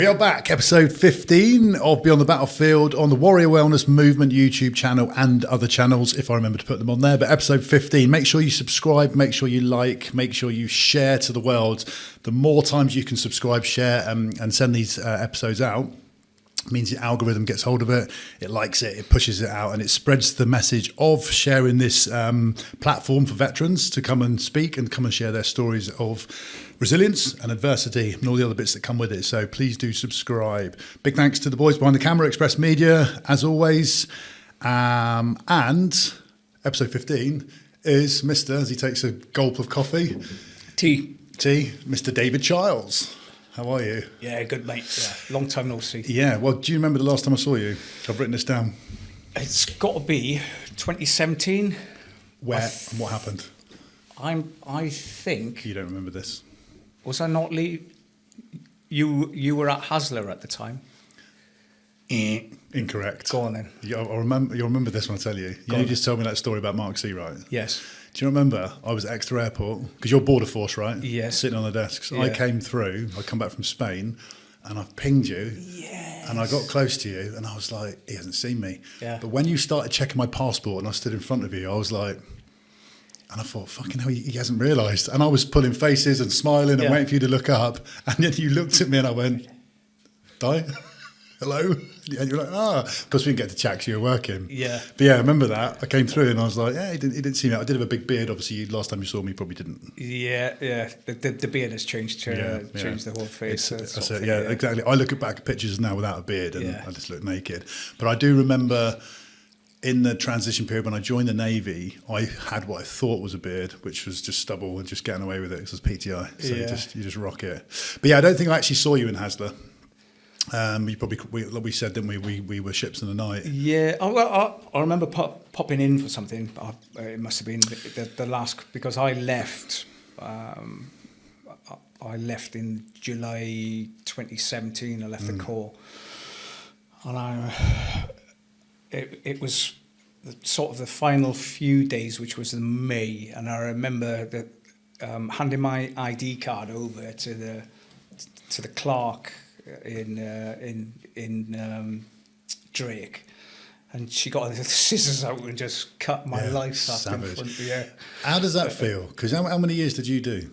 We are back, episode 15 of Beyond the Battlefield on the Warrior Wellness Movement YouTube channel and other channels, if I remember to put them on there. But episode 15, make sure you subscribe, make sure you like, make sure you share to the world. The more times you can subscribe, share, and send these episodes out, means the algorithm gets hold of it, it likes it, it pushes it out, and it spreads the message of sharing this platform for veterans to come and speak and come and share their stories of resilience and adversity and all the other bits that come with it. So please do subscribe. Big thanks to the boys behind the camera, Express Media, as always. And episode 15 is Mr., as he takes a gulp of coffee, tea, Mr. Dai Charles. How are you? Yeah, good, mate. Yeah, long time no see. Yeah, well, do you remember the last time I saw you? I've written this down. It's got to be 2017. Where and what happened? I think... You don't remember this? Was I not You were at Hasler at the time? Incorrect. Go on then. You'll remember this when I tell you. You just told me that story about Mark C, right? Yes. Do you remember I was at Exeter Airport? Because you're border force, right? Yes. Sitting on the desks. Yeah. I came through, I come back from Spain, and I've pinged you. Yes. And I got close to you, and I was like, he hasn't seen me. Yeah. But when you started checking my passport and I stood in front of you, I was like... And I thought, fucking hell, he hasn't realised. And I was pulling faces and smiling and waiting for you to look up. And then you looked at me and I went, Dai? Hello? And you're like, because we didn't get to chat because you were working. Yeah. But yeah, I remember that. I came through and I was like, yeah, he didn't see me. I did have a big beard. Obviously, last time you saw me, you probably didn't. Yeah. The beard has changed the whole face. That's it. Yeah, exactly. I look back at pictures now without a beard and I just look naked. But I do remember... In the transition period, when I joined the Navy, I had what I thought was a beard, which was just stubble and just getting away with it. It was PTI, so you just rock it. But yeah, I don't think I actually saw you in Hasler. You probably we said, didn't we? We were ships in the night. Yeah, I remember popping in for something. It must have been the last, because I left. I left in July 2017. I left the Corps, and It was sort of the final few days, which was in May, and I remember that handing my ID card over to the clerk in Drake, and she got the scissors out and just cut my life up in front. Yeah. How does that feel? Because how many years did you do?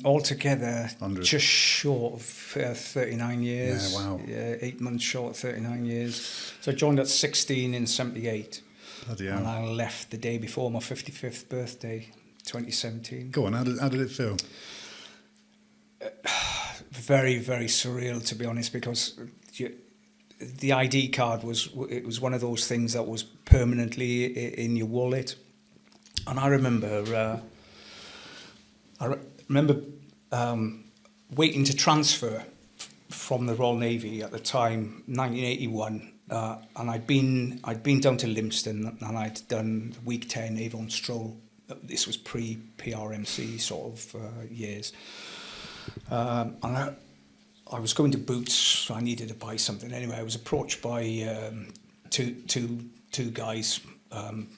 Altogether, 100. Just short of 39 years. Yeah, wow. Yeah, 8 months short of 39 years. So I joined at 16 in 78. Bloody hell. And I left the day before my 55th birthday, 2017. Go on, how did it feel? Very, very surreal, to be honest, because the ID card was one of those things that was permanently in your wallet. And I remember waiting to transfer from the Royal Navy at the time, 1981, and I'd been down to Lympstone and I'd done week 10 Avon Stroll. This was pre-PRMC sort of years, and I was going to Boots, so I needed to buy something. Anyway, I was approached by two guys,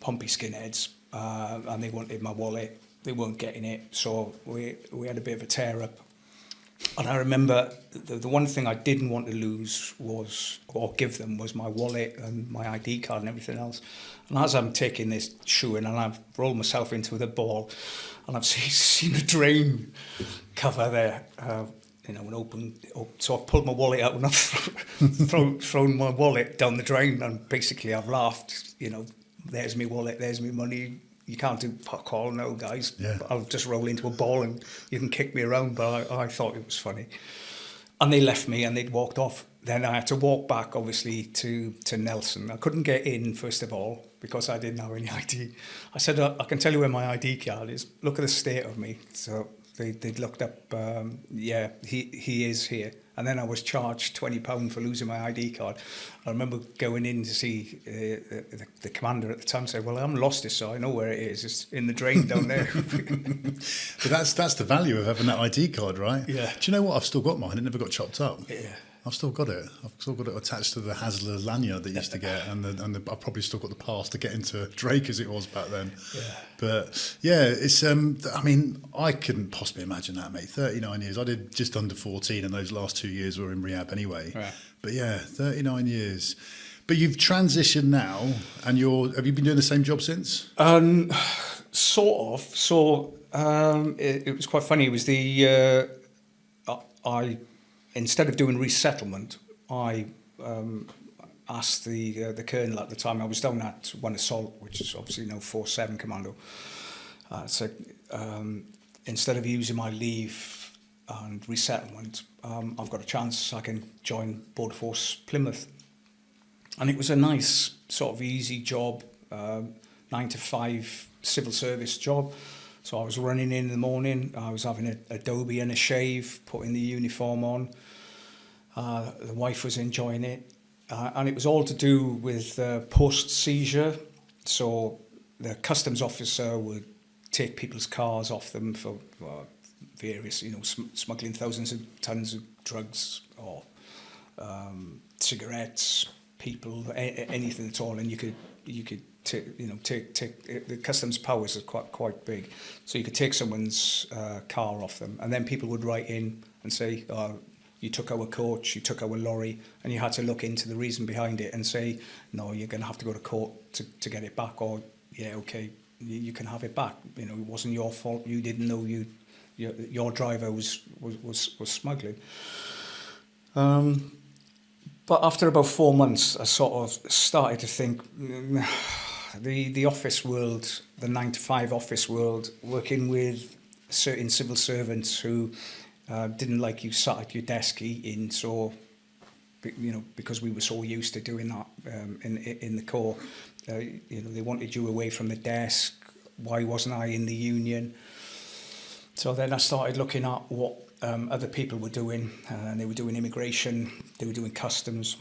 pompy skinheads, and they wanted my wallet. They weren't getting it, so we had a bit of a tear up. And I remember the one thing I didn't want to lose or give them was my wallet and my ID card and everything else. And as I'm taking this shoe in, and I've rolled myself into the ball, and I've seen a drain cover there. An open. So I've pulled my wallet out and I've thrown my wallet down the drain, and basically I've laughed. There's me wallet, there's me money. You can't do fuck all, no, guys. Yeah. I'll just roll into a ball and you can kick me around. But I thought it was funny. And they left me and they'd walked off. Then I had to walk back, obviously, to Nelson. I couldn't get in, first of all, because I didn't have any ID. I said, I can tell you where my ID card is. Look at the state of me. So they'd looked up, he is here. And then I was charged £20 for losing my ID card. I remember going in to see the commander at the time, say, well, I haven't lost it, so I know where it is. It's in the drain down there. But that's the value of having that ID card, right? Yeah. Do you know what? I've still got mine. It never got chopped up. Yeah. I've still got it. I've still got it attached to the Hasler lanyard that you used to get, and I've probably still got the pass to get into Drake as it was back then. Yeah. But yeah, it's. I mean, I couldn't possibly imagine that, mate. 39 years. I did just under 14, and those last 2 years were in rehab anyway. Right. But yeah, 39 years. But you've transitioned now, and have you been doing the same job since? Sort of. So it was quite funny. It was I instead of doing resettlement, I asked the colonel at the time. I was down at 1 Assault, which is obviously 4-7 Commando. So instead of using my leave and resettlement, I've got a chance. I can join Border Force Plymouth, and it was a nice sort of easy job, 9 to 5 civil service job. So I was running in the morning, I was having a Adobe and a shave, putting the uniform on. The wife was enjoying it. And it was all to do with post-seizure. So the customs officer would take people's cars off them for various, smuggling thousands of tons of drugs or cigarettes, people, anything at all. And you could take the customs powers are quite big, so you could take someone's car off them, and then people would write in and say, you took our coach, you took our lorry, and you had to look into the reason behind it and say, no, you're going to have to go to court to get it back, or yeah, okay, you can have it back. It wasn't your fault. You didn't know your driver was smuggling. But after about 4 months, I sort of started to think, the office world, the 9 to 5 office world, working with certain civil servants who didn't like you sat at your desk eating, so because we were so used to doing that in the Corps, they wanted you away from the desk. Why wasn't I in the union? So then I started looking at what other people were doing, and they were doing immigration, they were doing customs.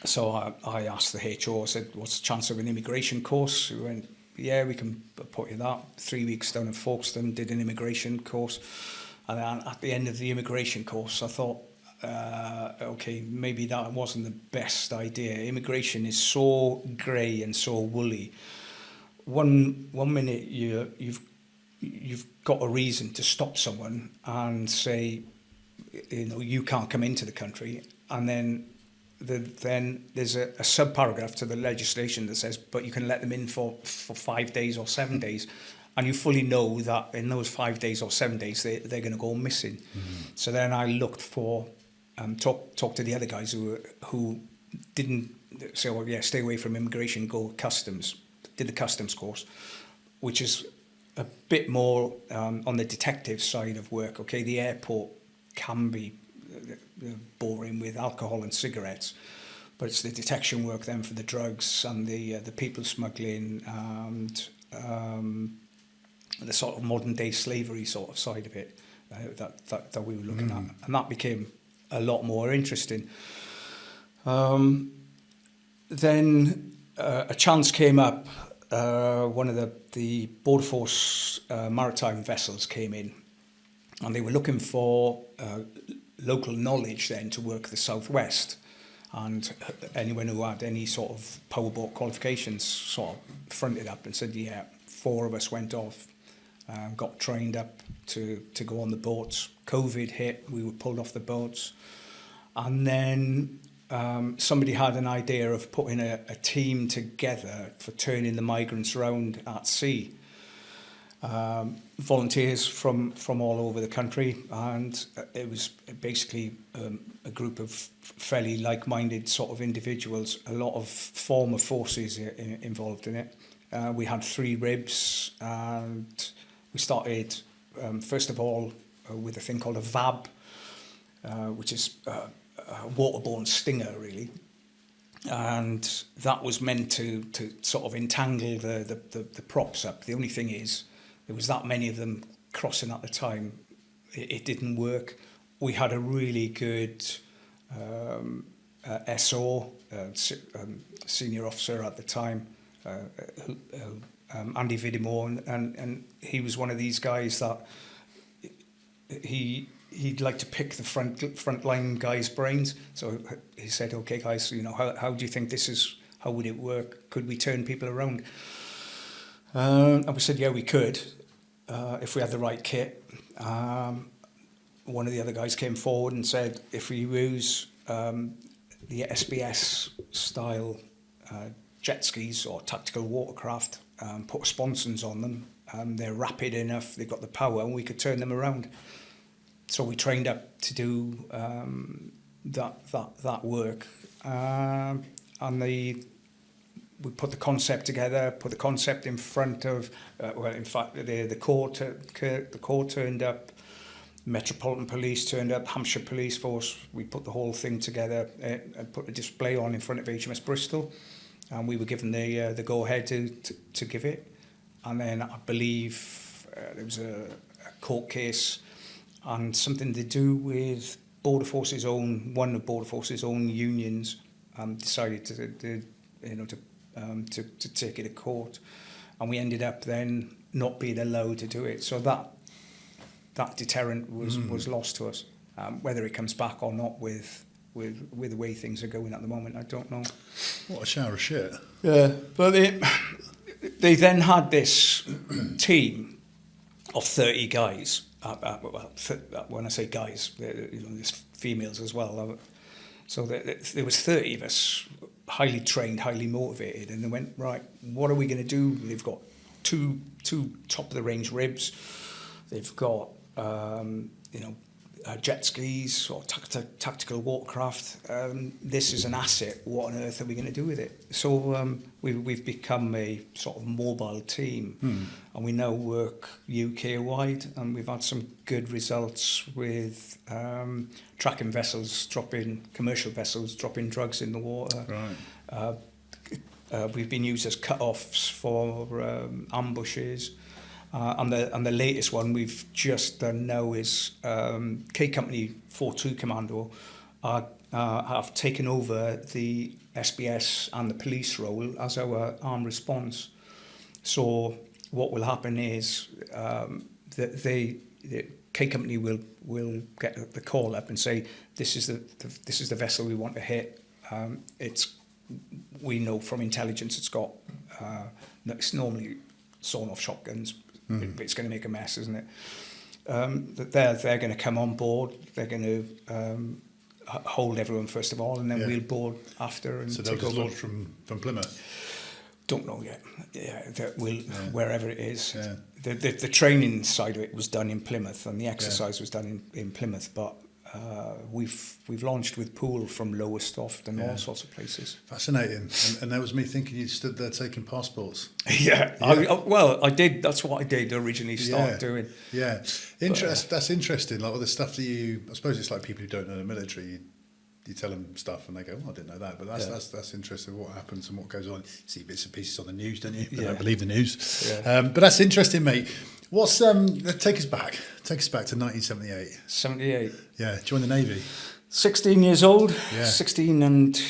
So I asked the HO, I said, what's the chance of an immigration course? He went, yeah, we can put you that. 3 weeks down in Folkestone, did an immigration course. And then at the end of the immigration course, I thought, okay, maybe that wasn't the best idea. Immigration is so grey and so woolly. One minute you've got a reason to stop someone and say, you can't come into the country, and then there's a sub-paragraph to the legislation that says, but you can let them in for 5 days or 7 days, and you fully know that in those 5 days or 7 days they're going to go missing. Mm-hmm. So then I looked for, talk to the other guys who didn't say, well, yeah, stay away from immigration, go customs. Did the customs course, which is a bit more on the detective side of work. Okay, the airport can be boring with alcohol and cigarettes, but it's the detection work then for the drugs and the people smuggling and the sort of modern day slavery sort of side of it that we were looking at, and that became a lot more interesting. Then a chance came up. One of the Border Force maritime vessels came in, and they were looking for local knowledge then to work the southwest, and anyone who had any sort of powerboat qualifications sort of fronted up and said, yeah, 4 of us went off, got trained up to go on the boats. COVID hit, we were pulled off the boats, and then somebody had an idea of putting a team together for turning the migrants around at sea. Volunteers from all over the country, and it was basically a group of fairly like-minded sort of individuals, a lot of former forces involved in it. We had 3 ribs, and we started first of all with a thing called a VAB, which is a waterborne stinger, really, and that was meant to sort of entangle the props up. The only thing is, there was that many of them crossing at the time. It didn't work. We had a really good SO, senior officer at the time, Andy Vidimore, and he was one of these guys that he he'd like to pick the frontline guys' brains. So he said, "Okay, guys, you know, how do you think this is? How would it work? Could we turn people around?" And we said, "Yeah, we could, if we had the right kit." One of the other guys came forward and said, "If we use the SBS style jet skis or tactical watercraft, put sponsons on them, they're rapid enough, they've got the power, and we could turn them around." So we trained up to do that work, and we put the concept together, put the concept in front of, well, in fact, the corps turned up, Metropolitan Police turned up, Hampshire Police Force. We put the whole thing together and put a display on in front of HMS Bristol, and we were given the go-ahead to give it. And then I believe there was a court case and something to do with one of Border Force's own unions decided to take it to court, and we ended up then not being allowed to do it. So that deterrent was lost to us. Whether it comes back or not with the way things are going at the moment, I don't know. What a shower of shit. Yeah, but they then had this team of 30 guys. When I say guys, there's females as well. So there was 30 of us, highly trained, highly motivated, and they went, right, what are we going to do? They've got two top of the range ribs. They've got jet skis or tactical watercraft. This is an asset. What on earth are we going to do with it? So we've become a sort of mobile team, and we now work UK wide, and we've had some good results with tracking commercial vessels dropping drugs in the water. Right. We've been used as cut-offs for ambushes. And the latest one we've just done now is K Company 42 Commando have taken over the SBS and the police role as our armed response. So what will happen is that the K Company will get the call up and say, this is the vessel we want to hit. We know from intelligence it's normally sawn-off shotguns. It's going to make a mess, isn't it? They're going to come on board. They're going to hold everyone first of all, and then we'll board after. And so they'll just launch from Plymouth? Don't know yet. Wherever it is. Yeah. The training side of it was done in Plymouth, and the exercise was done in Plymouth. But we've launched with pool from Lowestoft and all sorts of places. Fascinating. And that was me thinking you stood there taking passports. Yeah. I did. That's what I did originally start doing. Yeah. That's interesting. Like all the stuff that I suppose it's like people who don't know the military, you tell them stuff and they go, I didn't know that. But that's interesting, what happens and what goes on. You see bits and pieces on the news, don't you? They don't believe the news. Yeah. But that's interesting, mate. What's take us back to 1978. 78. Yeah, joined the Navy. 16 years old. Yeah. 16 and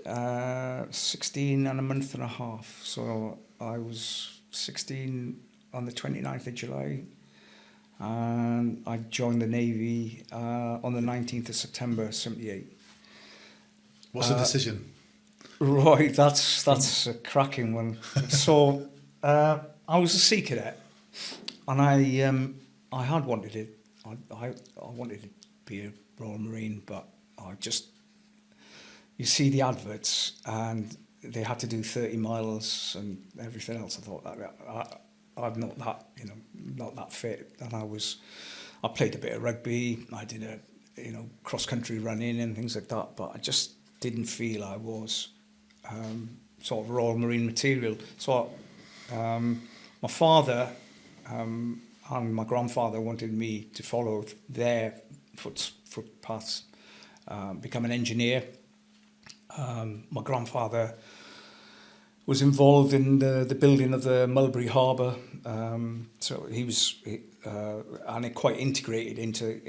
a month and a half. So I was 16 on the 29th of July, and I joined the Navy on the 19th of September 78. What's the decision? Right, that's a cracking one. So I was a Sea Cadet. And I had wanted it. I wanted to be a Royal Marine, but you see the adverts, and they had to do 30 miles and everything else. I thought I'm not that, not that fit. And I played a bit of rugby. I did a, cross country running and things like that. But I just didn't feel I was sort of Royal Marine material. So my father and my grandfather wanted me to follow their footpaths, become an engineer. My grandfather was involved in the building of the Mulberry Harbour, so he was, and it quite integrated into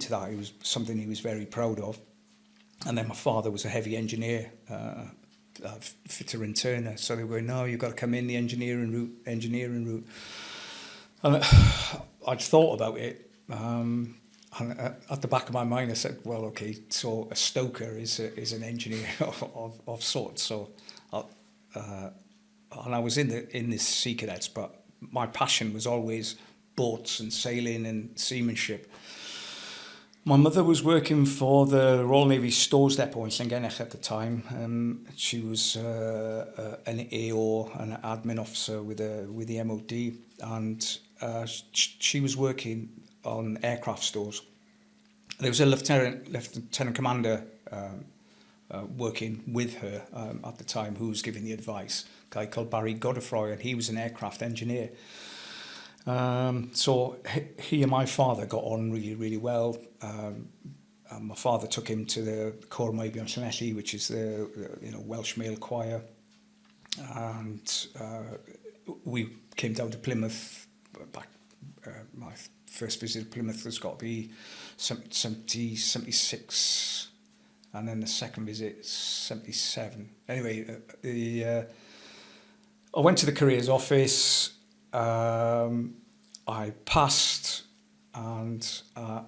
that. It was something he was very proud of. And then my father was a heavy engineer, fitter and turner. So they were, no, you've got to come in the engineering route. And I'd thought about it, And at the back of my mind, I said, well, okay, so a stoker is an engineer of sorts. So, and I was in this Sea Cadets, but my passion was always boats and sailing and seamanship. My mother was working for the Royal Navy Stores Depot in Llangennech at the time. She was an AO, an admin officer with the MOD, and she was working on aircraft stores. There was a lieutenant commander working with her at the time who was giving the advice, a guy called Barry Godefroy, and he was an aircraft engineer. So he and my father got on really, really well. And my father took him to the Cor Meibion Llanelli, which is the Welsh male choir. And we came down to Plymouth back. My first visit to Plymouth has got to be 70, 76, and then the second visit 77. Anyway, I went to the careers office. I passed, and I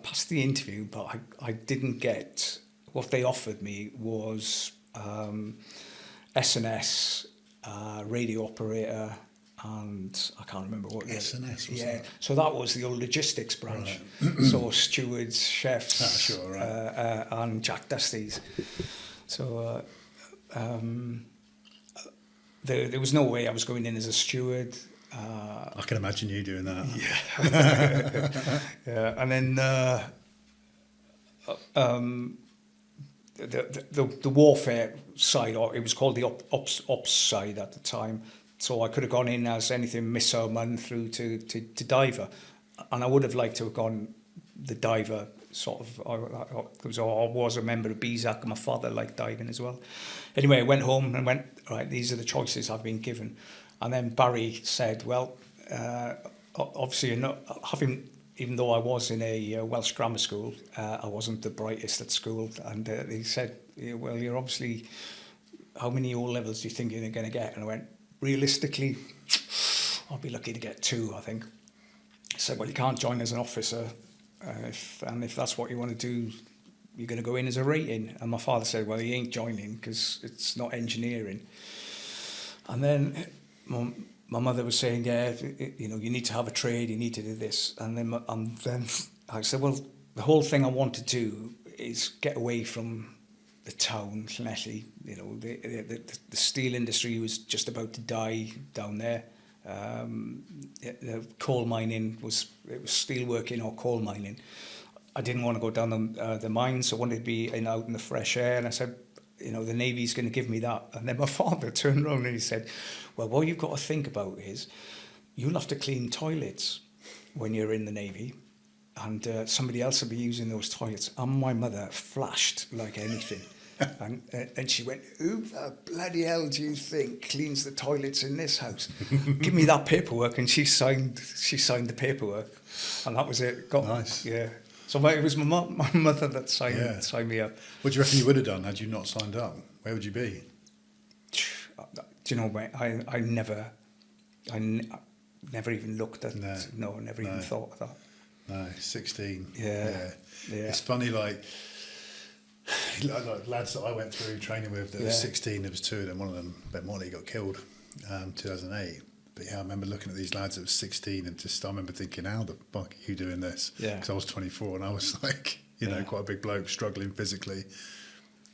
passed the interview, but I didn't get what they offered me was S&S, radio operator, and I can't remember what S&S was yeah. that? So that was the old logistics branch. Right. So stewards, chefs, and Jack Dusties. So there was no way I was going in as a steward. I can imagine you doing that. Yeah. Yeah, and then the warfare side, or it was called the ops side at the time. So I could have gone in as anything missile man through to diver, and I would have liked to have gone the diver sort of, because I was a member of BZAC and my father liked diving as well. Anyway, I went home and went, right, these are the choices I've been given. And then Barry said, well, obviously you're not having, even though I was in a Welsh grammar school, I wasn't the brightest at school. And he said, well, you're obviously, how many O levels do you think you're going to get? And I went, realistically, I'll be lucky to get 2, I think. He said, well, you can't join as an officer. If that's what you want to do, you're going to go in as a rating. And my father said, well, he ain't joining because it's not engineering. And then my mother was saying, yeah, you need to have a trade, you need to do this. And then I said, well, the whole thing I want to do is get away from the town, Llanelli. The steel industry was just about to die down there. The coal mining was steel working or coal mining. I didn't want to go down the mines. I wanted to be out in the fresh air. And I said, the Navy's going to give me that. And then my father turned around and he said, well, what you've got to think about is you'll have to clean toilets when you're in the Navy, and somebody else will be using those toilets. And my mother flashed like anything. And she went, who the bloody hell do you think cleans the toilets in this house? Give me that paperwork. And she signed the paperwork, and that was it. Nice. Yeah. So it was my mother that signed me up. What do you reckon you would have done had you not signed up? Where would you be? Do you know, mate, I never even looked at never even thought of that. No, 16. Yeah. It's funny, like lads that I went through training with that were 16, there was 2 of them, one of them, Ben Morley, got killed 2008. But yeah, I remember looking at these lads that were 16 and I remember thinking, how the fuck are you doing this? Yeah. Because I was 24 and I was like, quite a big bloke, struggling physically.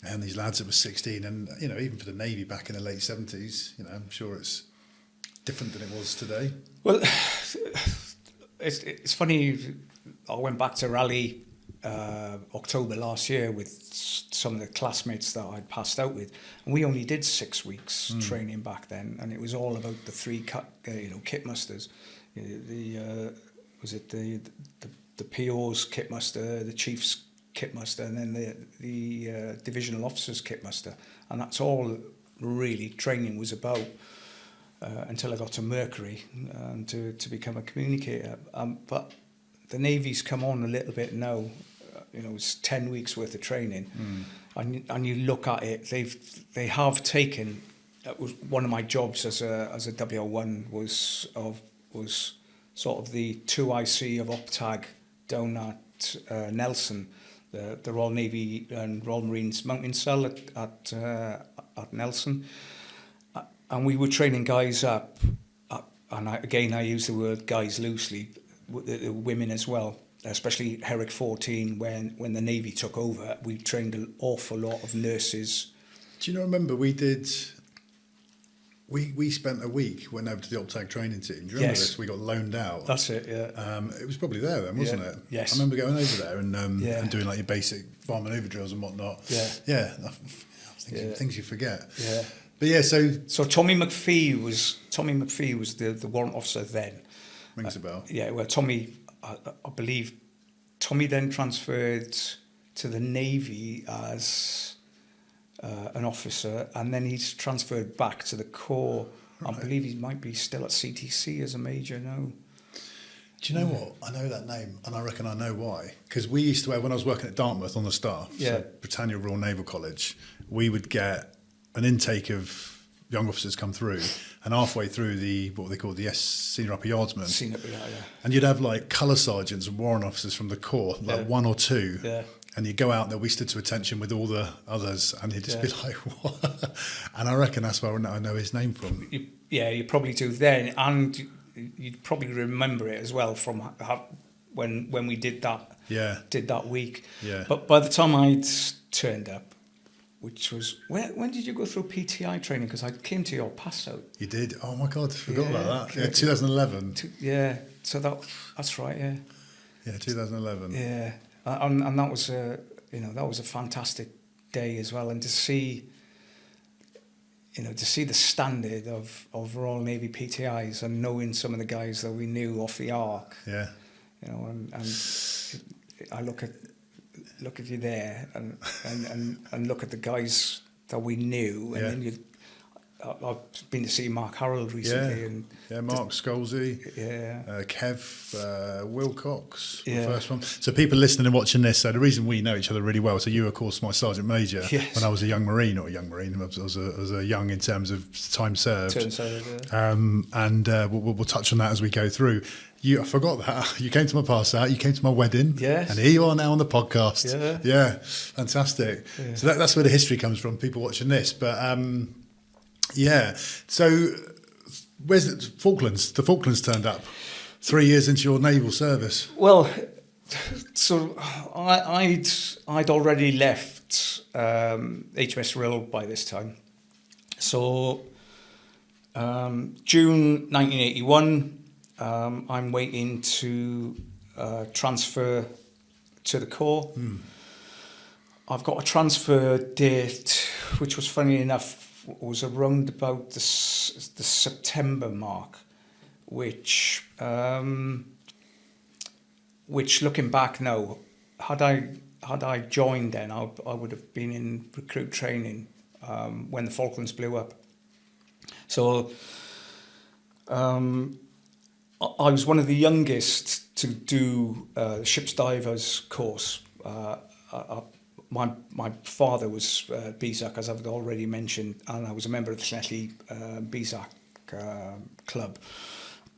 And these lads that were 16 and, even for the Navy back in the late 70s, I'm sure it's different than it was today. Well, it's funny, I went back to Raleigh October last year with some of the classmates that I'd passed out with, and we only did 6 weeks training back then, and it was all about the 3 kit musters. Was it the PO's kit muster, the chief's kit muster, and then the divisional officer's kit muster, and that's all really training was about until I got to Mercury and to become a communicator. But the Navy's come on a little bit now. It's 10 weeks worth of training, and you look at it. They have taken. That was one of my jobs as a WL1 was sort of the 2IC of OPTAG down at Nelson, the Royal Navy and Royal Marines mountain cell at Nelson. And we were training guys up, and I use the word guys loosely, the women as well, especially Herrick 14, when the Navy took over. We trained an awful lot of nurses. Do you remember we spent a week, went over to the OPTAG training team. Do you remember this? We got loaned out. That's it, yeah. It was probably there then, wasn't it? Yes. I remember going over there and doing like your basic farm manoeuvre drills and whatnot. Yeah. Yeah. Things you forget. Yeah. But yeah, so Tommy McPhee was the warrant officer then. Rings a bell. Yeah, well, Tommy, I believe, Tommy then transferred to the Navy as an officer, and then he's transferred back to the Corps. Right. I believe he might be still at CTC as a major now. Do you know what? I know that name, and I reckon I know why. Because we used to, when I was working at Dartmouth on the staff, so Britannia Royal Naval College, we would get an intake of young officers come through, and halfway through what they call the senior upper yardsman. Senior upper yard, yeah. And you'd have like colour sergeants and warrant officers from the Corps, like one or two. Yeah. And you go out there, we stood to attention with all the others, and he'd just be like, what? And I reckon that's where I know his name from. You probably do then, and you'd probably remember it as well from when we did that. Yeah. Did that week. Yeah. But by the time I'd turned up, which was when did you go through PTI training? Because I came to your pass out. You did. Oh my God, I forgot about that. Yeah, 2011. So that's right. Yeah. Yeah, 2011. Yeah, and that was a fantastic day as well, and to see the standard of Royal Navy PTIs and knowing some of the guys that we knew off the Ark. Yeah. And I look at you there and look at the guys that we knew, and then I've been to see Mark Harold recently, Mark Scholesy, Kev Wilcox, the first one. So people listening and watching this, so the reason we know each other really well. So you, of course, my sergeant major when I was a young Marine, or a young Marine. I was a young in terms of time served. We'll touch on that as we go through. I forgot that. You came to my pass out, you came to my wedding, and here you are now on the podcast. Yeah, fantastic. Yeah. So that's where the history comes from, people watching this. But so where's it? Falklands? The Falklands turned up 3 years into your naval service. Well, so I'd already left HMS Rill by this time. So June 1981. I'm waiting to transfer to the Corps. I've got a transfer date, which was funny enough, was around about the September mark, which looking back now, had I joined then, I would have been in recruit training when the Falklands blew up. So. I was one of the youngest to do the ship's divers course. My father was BZAC, as I've already mentioned, and I was a member of the Llanelli BZAC club.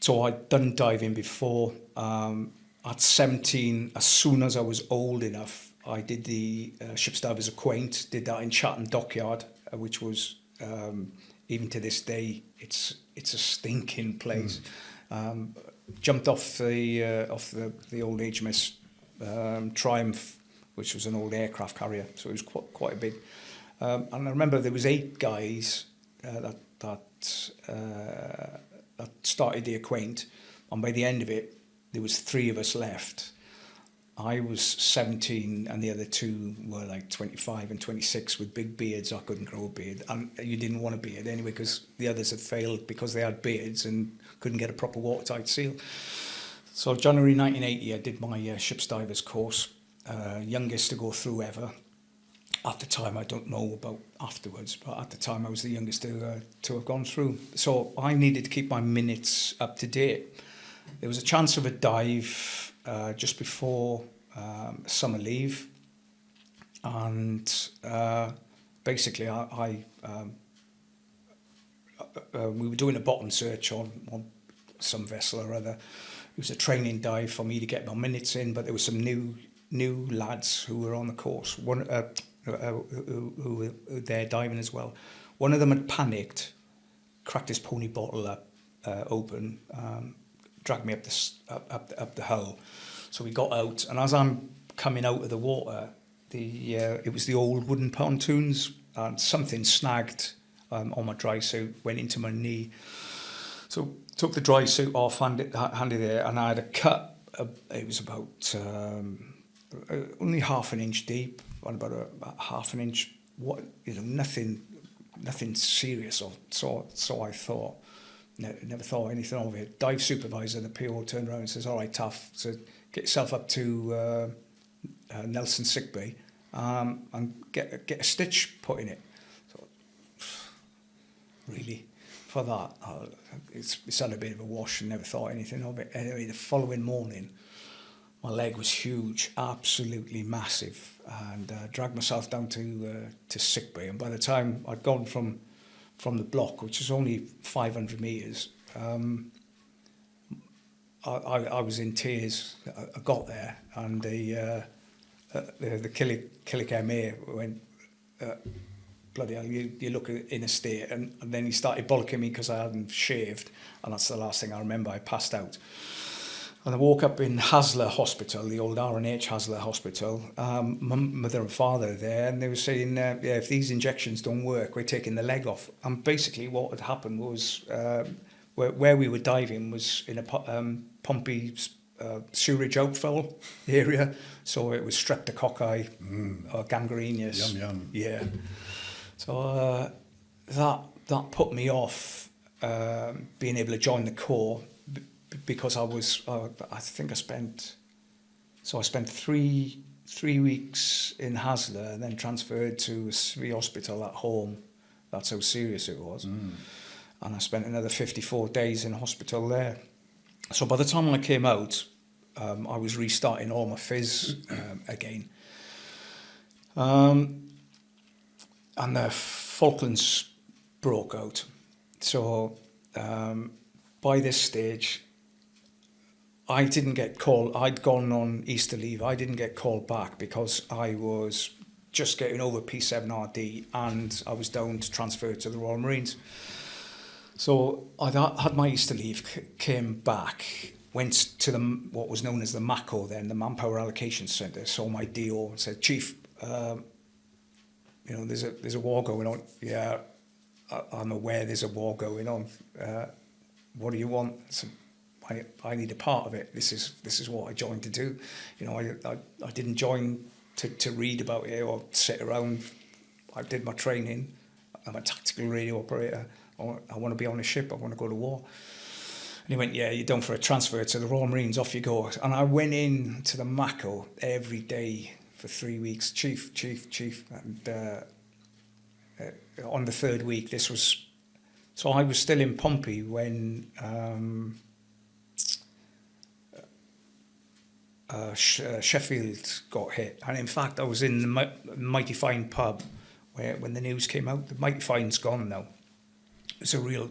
So I'd done diving before. At 17, as soon as I was old enough, I did the ship's divers acquaint, did that in Chatham Dockyard, which was, even to this day, it's a stinking place. Jumped off the old HMS Triumph, which was an old aircraft carrier, so it was quite a big. And I remember there was 8 guys that started the acquaint, and by the end of it, there was 3 of us left. I was 17, and the other 2 were like 25 and 26 with big beards. I couldn't grow a beard, and you didn't want a beard anyway because the others had failed because they had beards and couldn't get a proper watertight seal. So January 1980, I did my ship's divers course, youngest to go through ever. At the time, I don't know about afterwards, but at the time I was the youngest to have gone through. So I needed to keep my minutes up to date. There was a chance of a dive just before summer leave, and basically we were doing a bottom search on some vessel or other, was a training dive for me to get my minutes in, but there were some new lads who were on the course, who were there diving as well. One of them had panicked, cracked his pony bottle up open, dragged me up the hull. So we got out, and as I'm coming out of the water, it was the old wooden pontoons, and something snagged on my dry suit, went into my knee. So took the dry suit off, handed there, and I had a cut. It was about only half an inch deep, and about half an inch. Nothing serious. Or so I thought. Never thought anything of it. Dive supervisor, the PO, turned around and says, "All right, tough. So get yourself up to Nelson sick bay and get a stitch put in it." So, really, for that, it's had a bit of a wash and never thought anything of it. Anyway, the following morning, my leg was huge, absolutely massive, and dragged myself down to sick bay. And by the time I'd gone from the block, which is only 500 metres, I was in tears. I got there, and the Killick MA went, bloody hell, you look in a state, and then he started bollocking me because I hadn't shaved, and that's the last thing I remember. I passed out. And I woke up in Haslar Hospital, the old R&H Haslar Hospital. My mother and father are there, and they were saying, if these injections don't work, we're taking the leg off. And basically what had happened was, where we were diving was in a Pompey sewerage outfall area, so it was streptococci or gangrenous. Yum, yum. Yeah. So that put me off being able to join the Corps, because I spent 3 weeks in Haslar and then transferred to a civvy hospital at home. That's how serious it was. And I spent another 54 days in hospital there. So by the time when I came out, I was restarting all my phys again. And the Falklands broke out. So by this stage, I didn't get called. I'd gone on Easter leave. I didn't get called back because I was just getting over P7RD and I was down to transfer to the Royal Marines. So I had my Easter leave, came back, went to what was known as the MACO then, the Manpower Allocation Centre, saw my DO and said, "Chief, there's a war going on." "Yeah, I'm aware there's a war going on. What do you want?" So, I need a part of it. This is what I joined to do. I didn't join to read about it or sit around. I did my training. I'm a tactical radio operator. I want to be on a ship. I want to go to war. And he went, "Yeah, you're done for a transfer to the Royal Marines. Off you go." And I went in to the MACO every day for 3 weeks. Chief. And on the third week, so I was still in Pompey when Sheffield got hit, and in fact I was in the Mighty Fine pub when the news came out. The Mighty Fine's gone now. It's a real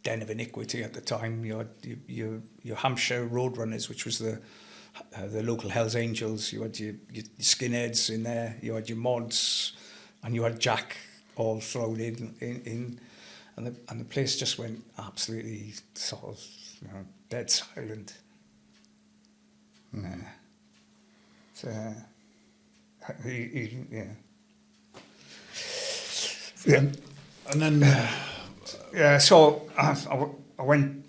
den of iniquity at the time. You had your Hampshire Roadrunners, which was the local Hells Angels. You had your skinheads in there. You had your mods, and you had Jack all thrown in, and the place just went absolutely sort of dead silent. And then so I went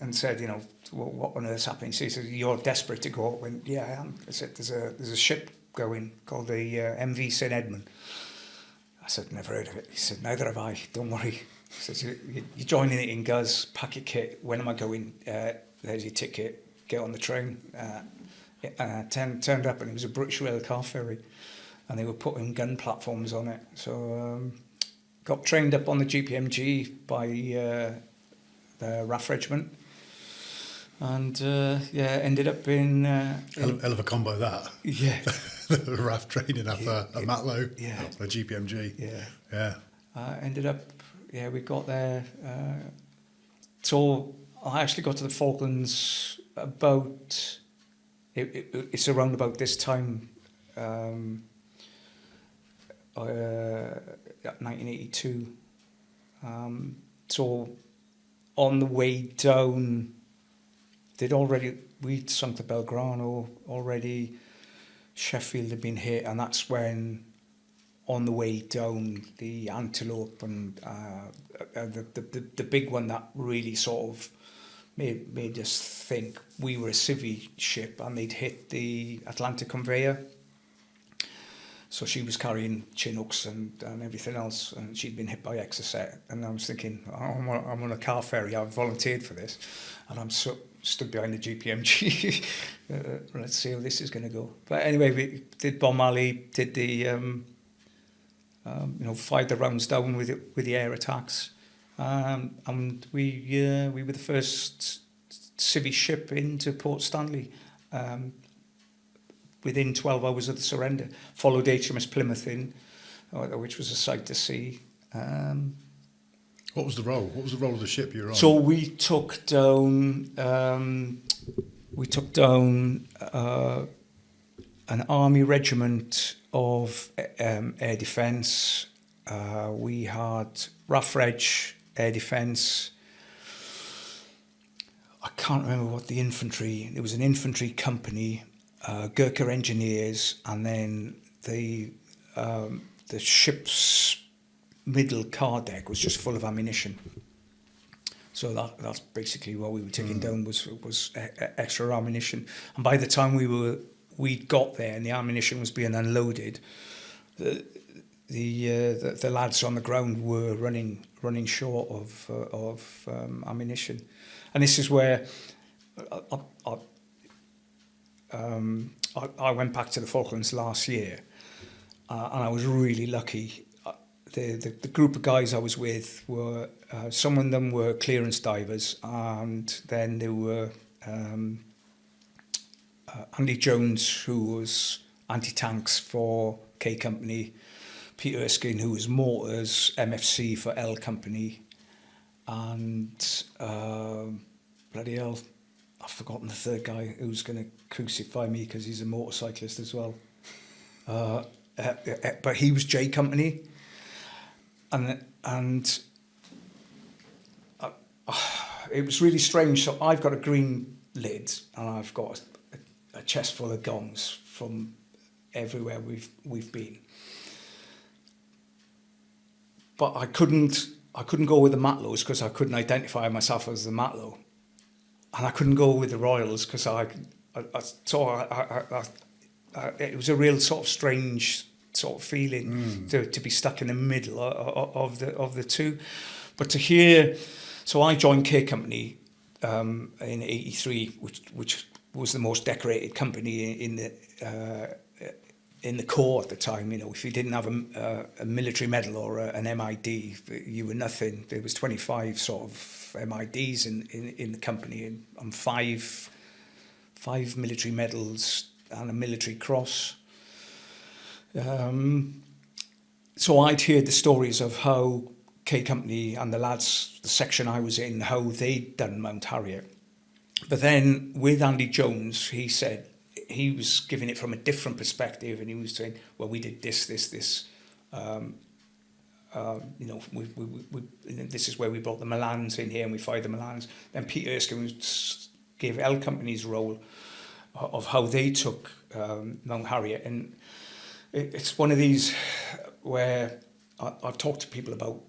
and said, what on earth's happening? So he said, "You're desperate to go." I went, "Yeah, I am." I said, there's a ship going called the MV St Edmund. I said, "Never heard of it." He said, "Neither have I, don't worry." He says, "You're joining it in Guz, pack your kit. When am I going? There's your ticket. Get on the train." Turned up, and it was a British rail car ferry, and they were putting gun platforms on it. So got trained up on the GPMG by the RAF regiment, and ended up in hell of a combo that. Yeah. The RAF training up a Matlow, yeah, a GPMG. Yeah. Ended up, we got there. So I actually got to the Falklands about it's around about this time, 1982. So on the way down, we'd sunk to Belgrano already. Sheffield had been hit, and that's when, on the way down, the Antelope and the big one that really sort of made us think we were a civvy ship, and they'd hit the Atlantic conveyor. So she was carrying Chinooks and everything else, and she'd been hit by Exocet. And I was thinking, I'm on a car ferry, I've volunteered for this, and I'm stood behind the GPMG. Let's see how this is going to go. But anyway, we did Bomb Alley, did the, fired the rounds down with the air attacks. And we were the first civvy ship into Port Stanley. Within 12 hours of the surrender, followed HMS Plymouth in, which was a sight to see. What was the role? What was the role of the ship you were on? So we took down an army regiment of air defence. We had RAF Reg air defence. I can't remember what the infantry. It was an infantry company. Gurkha engineers, and then the ship's middle car deck was just full of ammunition. So that's basically what we were taking down was extra ammunition. And by the time we'd got there and the ammunition was being unloaded, the lads on the ground were running short of ammunition, and this is where I went back to the Falklands last year, and I was really lucky. The group of guys I was with were, some of them were clearance divers, and then there were Andy Jones, who was anti-tanks for K Company, Peter Erskine, who was mortars, MFC for L Company, and bloody hell, I've forgotten the third guy who's going to crucify me because he's a motorcyclist as well. But he was J Company, and it was really strange. So I've got a green lid, and I've got a chest full of gongs from everywhere we've been. But I couldn't go with the Matlows because I couldn't identify myself as the Matlow. And I couldn't go with the Royals because it was a real sort of strange sort of feeling to be stuck in the middle of the two. But to hear, so I joined K Company in '83, which was the most decorated company in the Corps at the time. You know, if you didn't have a military medal or an MID, you were nothing. There was 25 sort of MIDs in the company, and five military medals and a military cross. So I'd heard the stories of how K Company and the lads, the section I was in, how they'd done Mount Harriet. But then with Andy Jones, he said he was giving it from a different perspective, and he was saying, well, we did this. This is where we brought the Milans in here, and we fired the Milans. Then Peter Erskine gave L Company's role of how they took Mount Harriet, and it's one of these where I've talked to people about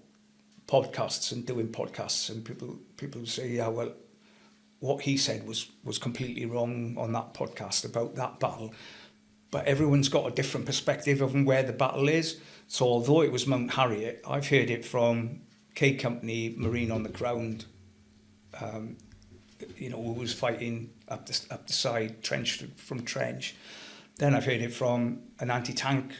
podcasts and doing podcasts, and people say, yeah, well, what he said was completely wrong on that podcast about that battle. But everyone's got a different perspective of where the battle is. So although it was Mount Harriet, I've heard it from K Company, Marine on the ground, who was fighting up the side, trench from trench. Then I've heard it from an anti-tank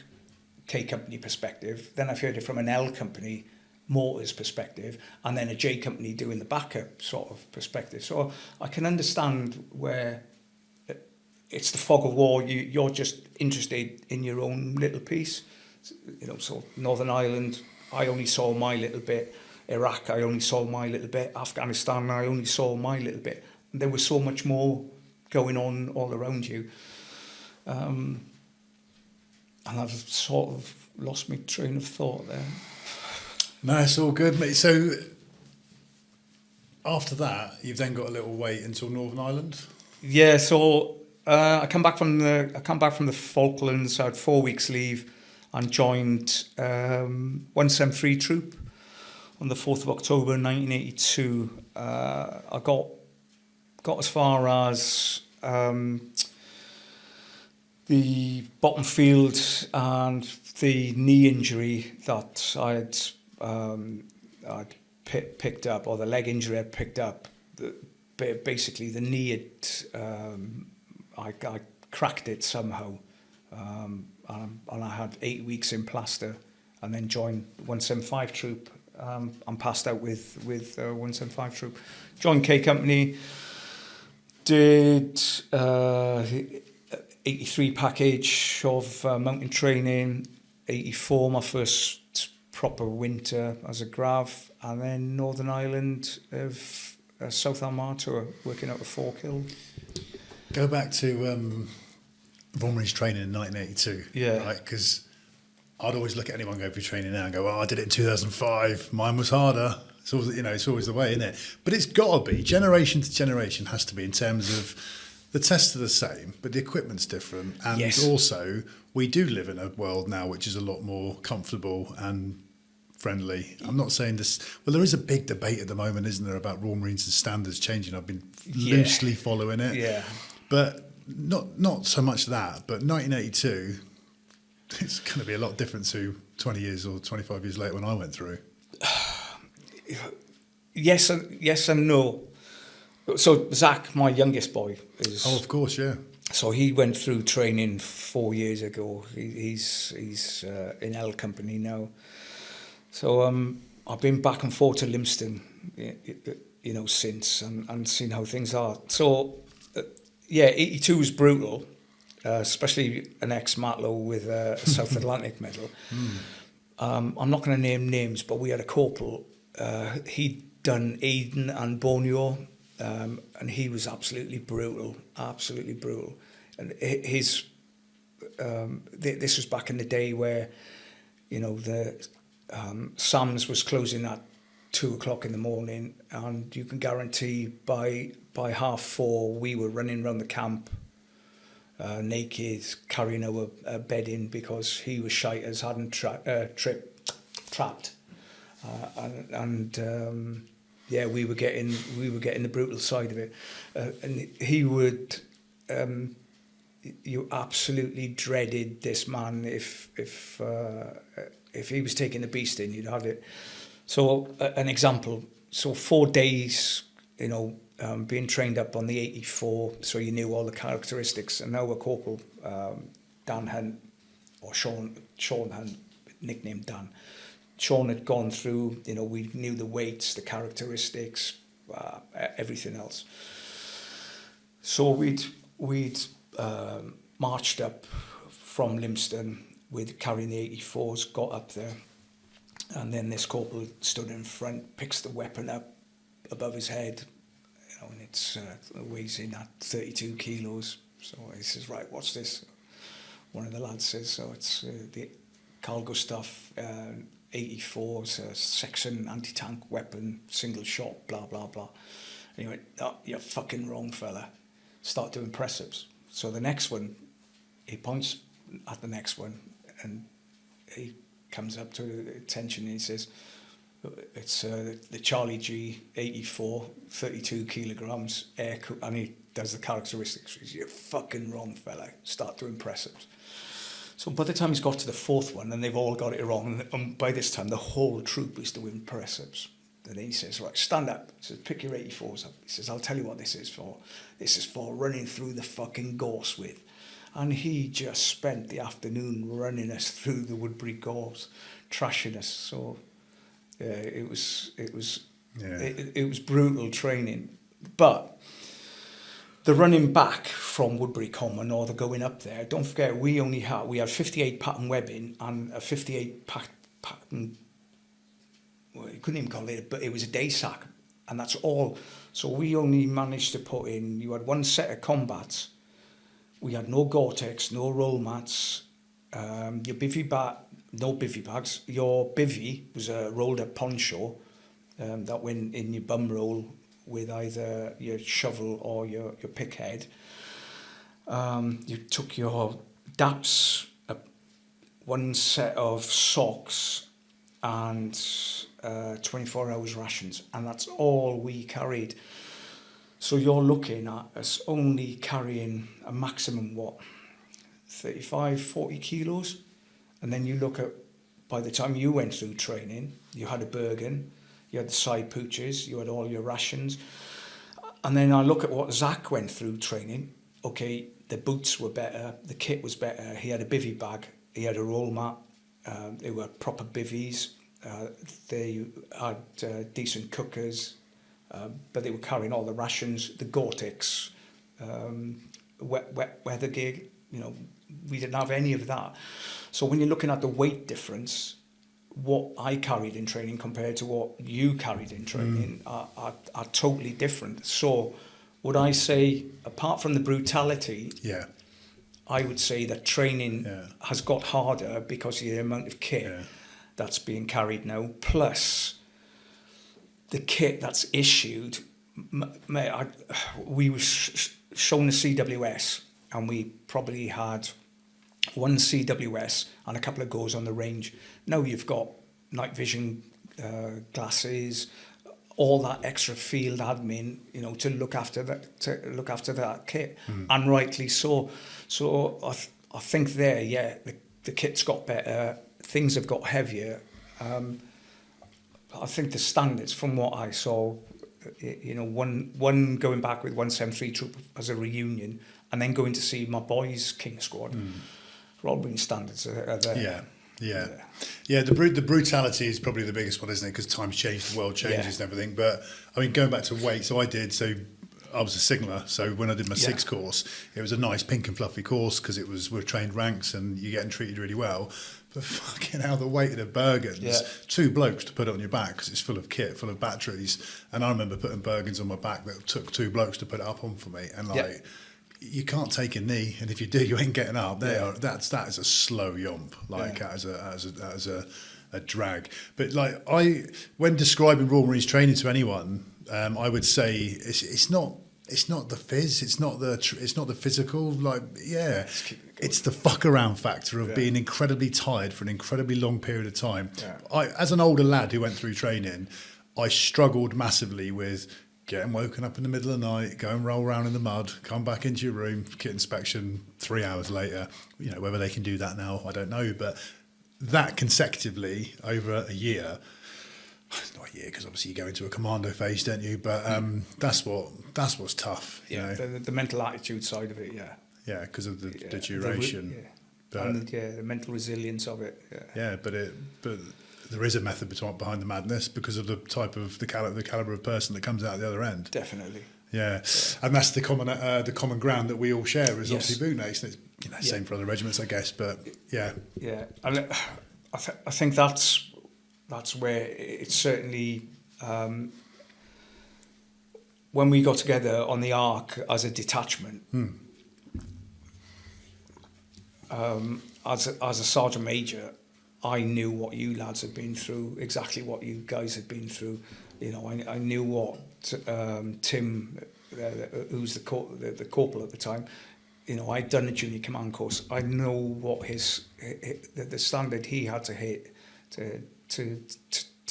K Company perspective. Then I've heard it from an L Company mortars perspective, and then a J Company doing the backup sort of perspective. So I can understand where it's the fog of war. You're just interested in your own little piece. So Northern Ireland, I only saw my little bit. Iraq, I only saw my little bit. Afghanistan, I only saw my little bit. There was so much more going on all around you. And I've sort of lost my train of thought there. No, it's all good, mate. So after that, you've then got a little wait until Northern Ireland. Yeah, so I come back from the Falklands. I had 4 weeks leave and joined 173 Troop on the 4th of October 1982. I got as far as the bottom field and the knee injury that I'd picked up, or the leg injury I'd picked up. Basically, the knee I cracked it somehow, and I had 8 weeks in plaster, and then joined 175 Troop. I'm passed out with 175 Troop. Joined K Company. Did 83 package of mountain training. 84 my first proper winter as a grav, and then Northern Ireland of South Armagh tour, working out of Falkhill. Go back to Royal Marines training in 1982. Yeah. Right, because I'd always look at anyone go through training now and go, "Oh, I did it in 2005. Mine was harder." It's always, it's always the way, isn't it? But it's got to be generation to generation. Has to be, in terms of the tests are the same, but the equipment's different, and Yes. also we do live in a world now which is a lot more comfortable and friendly. I'm not saying this. Well, there is a big debate at the moment, isn't there, about Royal Marines and standards changing? I've been loosely following it. Yeah. But not so much that. But 1982, it's going to be a lot different to 20 years or 25 years later when I went through. Yes and no. So Zach, my youngest boy, is. Oh, of course, yeah. So he went through training 4 years ago. He's in L Company now. So I've been back and forth to Limston, since, and seen how things are. So 82 was brutal, especially an ex-Matlow with a South Atlantic medal. I'm not going to name names, but we had a corporal. He'd done Aden and Borneo, and he was absolutely brutal. And this was back in the day where, the SAMS was closing at 2:00 in the morning, and you can guarantee by 4:30 we were running around the camp naked, carrying our bedding, because he was shite as hadn't trapped, we were getting the brutal side of it, and he would. You absolutely dreaded this man. If he was taking the beast in, you'd have it. So an example. So 4 days, being trained up on the 84, so you knew all the characteristics. And now we're Corporal Dan Hunt, or Sean Hunt, nicknamed Dan. Sean had gone through. We knew the weights, the characteristics, everything else. So we'd marched up from Limston with carrying the 84s, got up there, and then this corporal stood in front, picks the weapon up above his head, and it weighs in at 32 kilos. So he says, "Right, what's this?" One of the lads says, "So it's the Carl Gustav 84, it's a section anti-tank weapon, single shot, blah, blah, blah." And he went, "Oh, you're fucking wrong, fella. Start doing press-ups." So the next one, he points at the next one, and he comes up to attention and he says, "It's the Charlie G 84, 32 kilograms, and he does the characteristics. He says, "You're fucking wrong, fella. Start doing press-ups." So by the time he's got to the fourth one, and they've all got it wrong, and by this time the whole troop is doing press-ups. And then he says, "Right, stand up." He says, "Pick your 84s up." He says, "I'll tell you what this is for. This is for running through the fucking gorse with." And he just spent the afternoon running us through the Woodbury Gorse, trashing us. So it was brutal training. But the running back from Woodbury Common, or the going up there, don't forget we had 58 pattern webbing and a 58 pattern. Well, you couldn't even call it, but it was a day sack, and that's all. So we only managed to put in, you had one set of combats, we had no Gore-Tex, no roll mats, your bivvy bag, no bivvy bags, your bivvy was a rolled up poncho that went in your bum roll with either your shovel or your pick head. You took your DAPs, one set of socks and 24 hours rations, and that's all we carried. So you're looking at us only carrying a maximum, 35, 40 kilos? And then you look at, by the time you went through training, you had a Bergen, you had the side pooches, you had all your rations. And then I look at what Zach went through training. Okay, the boots were better, the kit was better, he had a bivvy bag, he had a roll mat, they were proper bivvies, they had decent cookers, but they were carrying all the rations, the Gore-Tex, wet weather gear, we didn't have any of that. So when you're looking at the weight difference, what I carried in training compared to what you carried in training are totally different. So would I say, apart from the brutality, I would say that training has got harder because of the amount of kit that's being carried now, plus the kit that's issued. We were shown the CWS, and we probably had one CWS and a couple of goes on the range. Now you've got night vision glasses, all that extra field admin, to look after that kit, and rightly so. So I think there, the kit's got better, things have got heavier. I think the standards, from what I saw, one going back with 173 Troop as a reunion, and then going to see my boys' King Squad. Royal Marines standards are there. Yeah. The brutality is probably the biggest one, isn't it? Because times change, the world changes and everything. But I mean, going back to weight, so I was a signaller. So when I did my 6 course, it was a nice pink and fluffy course because we're trained ranks and you're getting treated really well. But fucking hell, the weight of the Bergens, 2 blokes to put it on your back because it's full of kit, full of batteries. And I remember putting Bergens on my back that took 2 blokes to put it up on for me. And you can't take a knee, and if you do, you ain't getting up. That is a slow yomp, as a drag. But when describing Royal Marines training to anyone, I would say it's not the phys, it's not the physical. It's the fuck around factor of being incredibly tired for an incredibly long period of time. As an older lad who went through training, I struggled massively with getting woken up in the middle of the night, go and roll around in the mud, come back into your room, kit inspection 3 hours later. Whether they can do that now, I don't know. But that consecutively over a year, not a year because obviously you go into a commando phase, don't you? But that's what's tough. The mental attitude side of it, because of the duration. And the mental resilience of it. But there is a method behind the madness because of the caliber of person that comes out the other end. Definitely. And that's the common ground that we all share is obviously bootnecks. And it's same for other regiments, I guess. But and I think that's where it's certainly. When we got together on the Ark as a detachment, as a sergeant major, I knew what you lads had been through, exactly what you guys had been through. I knew what Tim, who's the corporal at the time, I'd done a junior command course. I know what the standard he had to hit to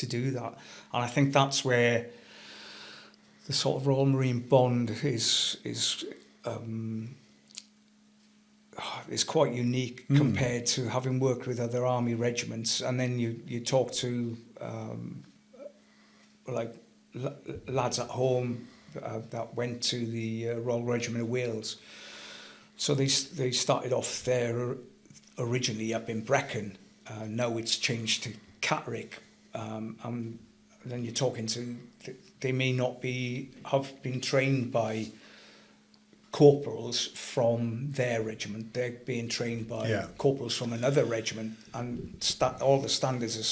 do that, and I think that's where the sort of Royal Marine bond is quite unique compared to having worked with other army regiments. And then you talk to lads at home that went to the Royal Regiment of Wales. So they started off there originally up in Brecon. Now it's changed to Catterick. And then you're talking to, they may not have been trained by corporals from their regiment. They're being trained by corporals from another regiment, and all the standards are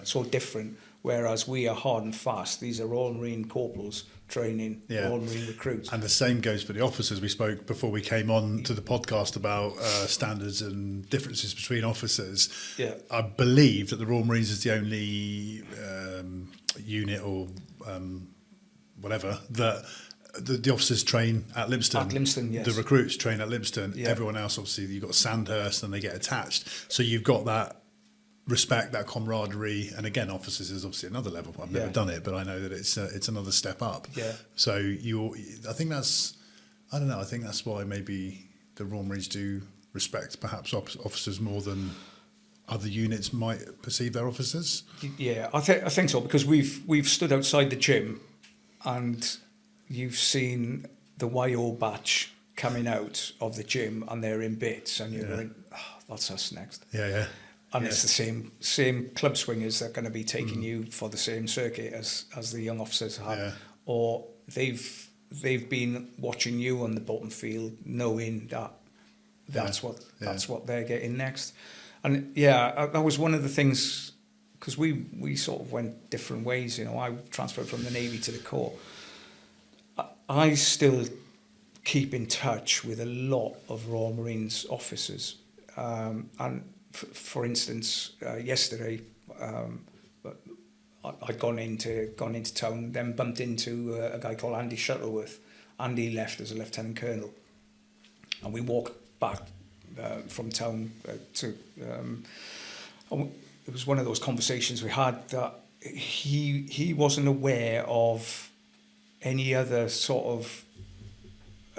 so different. whereas we are hard and fast. These are Royal Marine corporals training Royal Marine recruits. And the same goes for the officers. We spoke before we came on to the podcast about standards and differences between officers. Yeah. I believe that the Royal Marines is the only unit or whatever that the officers train at Lympstone. At Lympstone, yes. The recruits train at Lympstone. Yeah. Everyone else, obviously, you've got Sandhurst and they get attached. So you've got that respect, that camaraderie, and again, officers is obviously another level. I've never done it, but I know that it's another step up. Yeah. So I think that's why maybe the Royal Marines do respect perhaps officers more than other units might perceive their officers. Yeah, I think so, because we've stood outside the gym, and you've seen the YO batch coming out of the gym, and they're in bits, and you're going, that's us next. Yeah. And it's the same club swingers that are going to be taking you for the same circuit as the young officers have, or they've been watching you on the bottom field, knowing that that's what they're getting next. And that was one of the things, because we sort of went different ways. You know, I transferred from the Navy to the Corps. I still keep in touch with a lot of Royal Marines officers, and for instance, yesterday, I'd gone into town, then bumped into a guy called Andy Shuttleworth. Andy left as a lieutenant colonel, and we walked back from town to. It was one of those conversations we had that he wasn't aware of any other sort of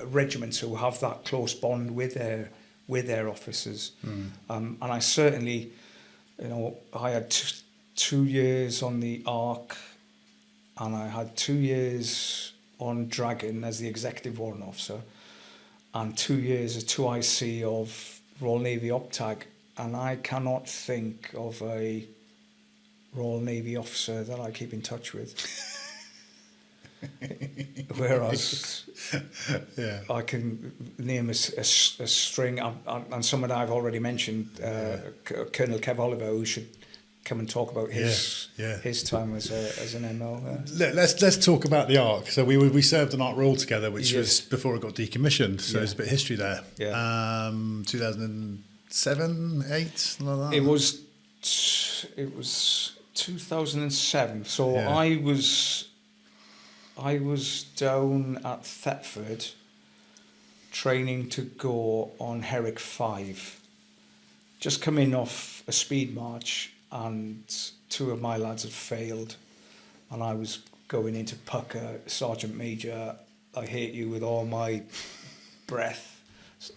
regiments who have that close bond with their officers. And I certainly, I had 2 years on the Ark, and I had 2 years on Dragon as the executive warrant officer, and 2 years as 2IC of Royal Navy OPTAG, and I cannot think of a Royal Navy officer that I keep in touch with. Whereas I can name a string, and someone I've already mentioned, Colonel Kev Oliver, who should come and talk about his time as an MO. Let's talk about the Ark. So we served an Ark Royal together, which was before it got decommissioned. So there's a bit of history there. 2007, 8, like that. It was 2007. So I was down at Thetford training to go on Herrick 5. Just coming off a speed march, and 2 of my lads had failed, and I was going into pucker, Sergeant Major, I hate you with all my breath.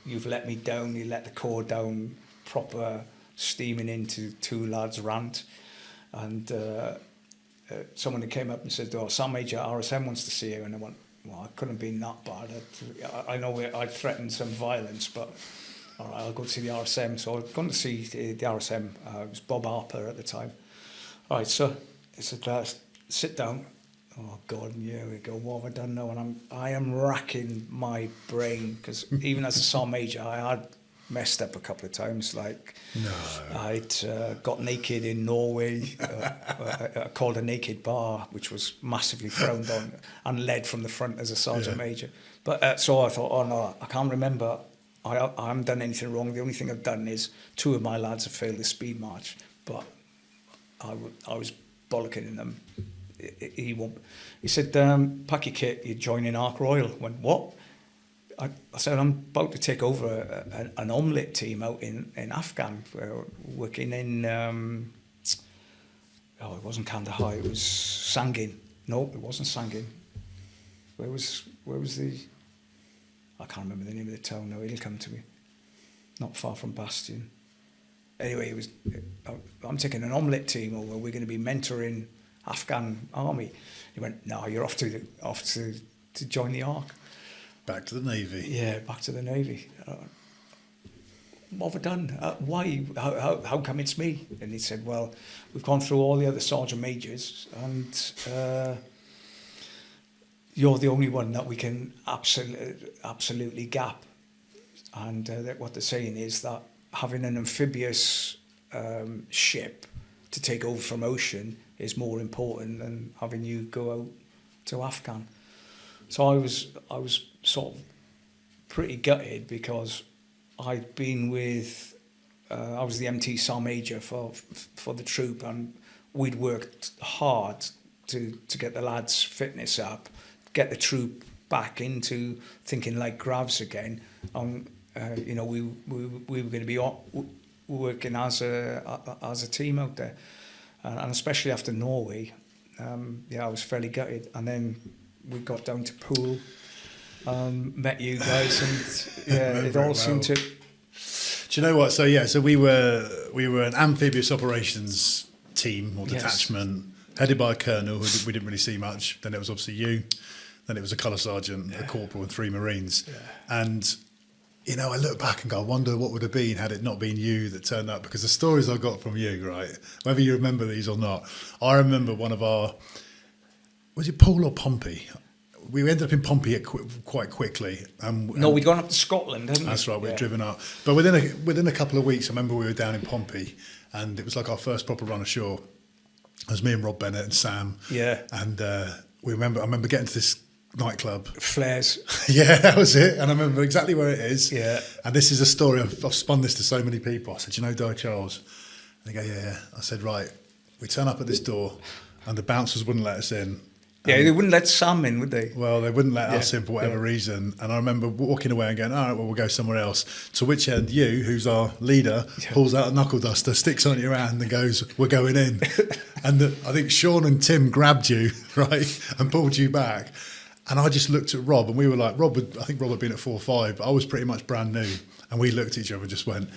You've let me down, you let the Corps down, proper steaming into 2 lads rant. And someone who came up and said, Sam Major, RSM wants to see you. And I went, well, I couldn't have been that bad. I know I'd threatened some violence, but all right, I'll go to see the RSM. So I've gone to see the RSM. It was Bob Harper at the time. All right, so I said, sit down. Oh, God, here we go. What have I done now? And I am racking my brain, because even as a Sergeant Major, I had messed up a couple of times. Like, I'd got naked in Norway, called a naked bar, which was massively frowned on, and led from the front as a Sergeant Major. But so I thought, oh no, I can't remember. I haven't done anything wrong. The only thing I've done is 2 of my lads have failed the speed march, but I was bollocking them. He said, pack your kit, you're joining Ark Royal. I went, what? I said, I'm about to take over an omelette team out in Afghan, working in, it wasn't Kandahar, it was Sangin. No, it wasn't Sangin. Where was the, I can't remember the name of the town now, it'll come to me. Not far from Bastion. Anyway, I'm taking an omelette team over, we're going to be mentoring Afghan army. He went, no, you're off to join the Ark. Back to the Navy. Yeah, back to the Navy. What have I done? Why? How come it's me? And he said, well, we've gone through all the other Sergeant Majors, and you're the only one that we can absolutely gap. And what they're saying is that having an amphibious ship to take over from Ocean is more important than having you go out to Afghan. So I was sort of pretty gutted, because I'd been with, I was the MT Sergeant Major for the troop, and we'd worked hard to get the lads' fitness up, get the troop back into thinking like Gravs again. You know, we were going to be working as a team out there, and especially after Norway, I was fairly gutted. And then we got down to Poole, met you guys, and it all seemed to. Do you know what? So we were an amphibious operations team or detachment, headed by a colonel who we didn't really see much. Then it was obviously you. Then it was a colour sergeant, a corporal, and 3 Marines. Yeah. And you know, I look back and go, I wonder what would have been had it not been you that turned up. Because the stories I got from you, right, whether you remember these or not, I remember one of our, was it Poole or Pompey? We ended up in Pompey quite quickly. No, we'd gone up to Scotland, hadn't we? That's right, we'd driven up. But within a couple of weeks, I remember we were down in Pompey, and it was like our first proper run ashore. It was me and Rob Bennett and Sam. Yeah. And I remember getting to this nightclub. Flares. Yeah, that was it. And I remember exactly where it is. Yeah. And this is a story, I've spun this to so many people. I said, you know Dai Charles? And they go, yeah. I said, right, we turn up at this door, and the bouncers wouldn't let us in. Yeah, they wouldn't let Sam in, would they? Well, they wouldn't let us in for whatever reason. And I remember walking away and going, all right, well, we'll go somewhere else. To which end you, who's our leader, pulls out a knuckle duster, sticks on your hand and goes, we're going in. And I think Sean and Tim grabbed you, right, and pulled you back. And I just looked at Rob, and we were like, I think Rob had been at 4-5, but I was pretty much brand new. And we looked at each other and just went,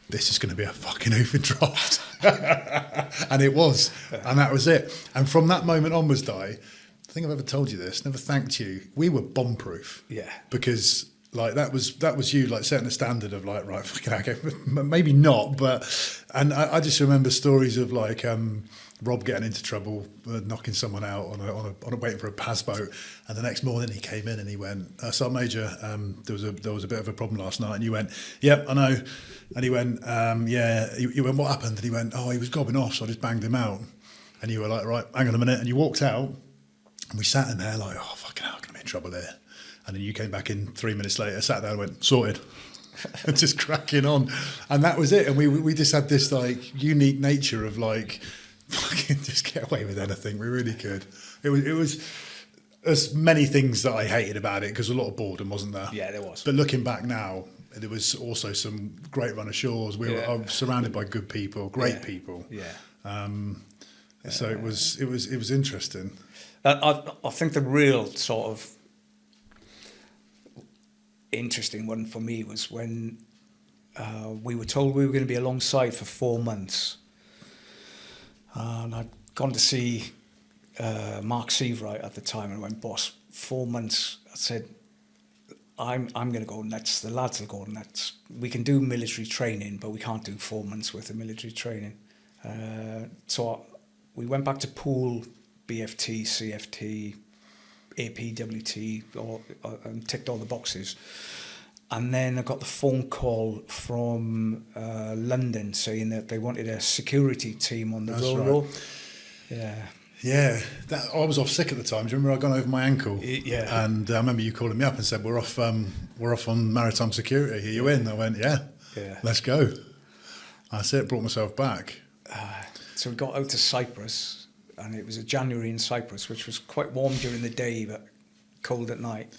this is going to be a fucking Hoover draft. And it was. And that was it. And from that moment onwards, Dai, I think I've ever told you this, never thanked you. We were bomb-proof. Yeah. Because like that was you like setting a standard of like, right, fucking okay, maybe not, but and I just remember stories of like Rob getting into trouble, knocking someone out on a waiting for a PAS boat, and the next morning he came in and he went, Sergeant Major, there was a bit of a problem last night, and you went, yep, I know, and he went, yeah, you went, what happened? And he went, oh, he was gobbing off, so I just banged him out, and you were like, right, hang on a minute, and you walked out. And we sat in there like, oh, fucking hell, I'm going to be in trouble here. And then you came back in 3 minutes later, sat there and went, sorted. And just cracking on. And that was it. And we just had this like unique nature of like, fucking just get away with anything. We really could. It was there's many things that I hated about it, because a lot of boredom, wasn't there? Yeah, there was. But looking back now, there was also some great run ashores. We were surrounded by good people, great people. Yeah. So it was interesting. I think the real sort of interesting one for me was when we were told we were going to be alongside for 4 months. And I'd gone to see Mark Seavright at the time, and I went, boss, 4 months. I said, I'm going to go nuts. The lads will go nuts. We can do military training, but we can't do 4 months worth of military training. So we went back to Poole, BFT, CFT, APWT, and ticked all the boxes. And then I got the phone call from London saying that they wanted a security team on the Royal. Right. Yeah. Yeah, I was off sick at the time. Do you remember I'd gone over my ankle? Yeah. And I remember you calling me up and said, we're off on maritime security. Are you in? I went, yeah, let's go. That's it, brought myself back. So we got out to Cyprus, and it was a January in Cyprus, which was quite warm during the day, but cold at night.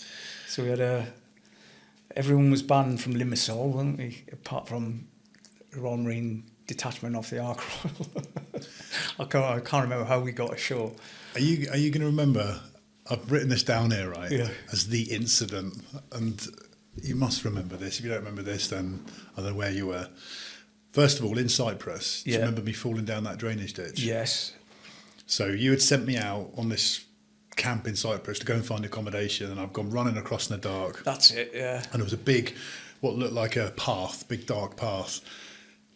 So we had everyone was banned from Limassol, weren't we? Apart from the Royal Marine detachment off the Ark Royal. I can't remember how we got ashore. Are you going to remember? I've written this down here, right? Yeah. As the incident, and you must remember this. If you don't remember this, then I don't know where you were. First of all, in Cyprus, do you remember me falling down that drainage ditch? Yes. So you had sent me out on this camp in Cyprus to go and find accommodation, and I've gone running across in the dark. That's it, yeah. And it was a big, what looked like a path, big dark path.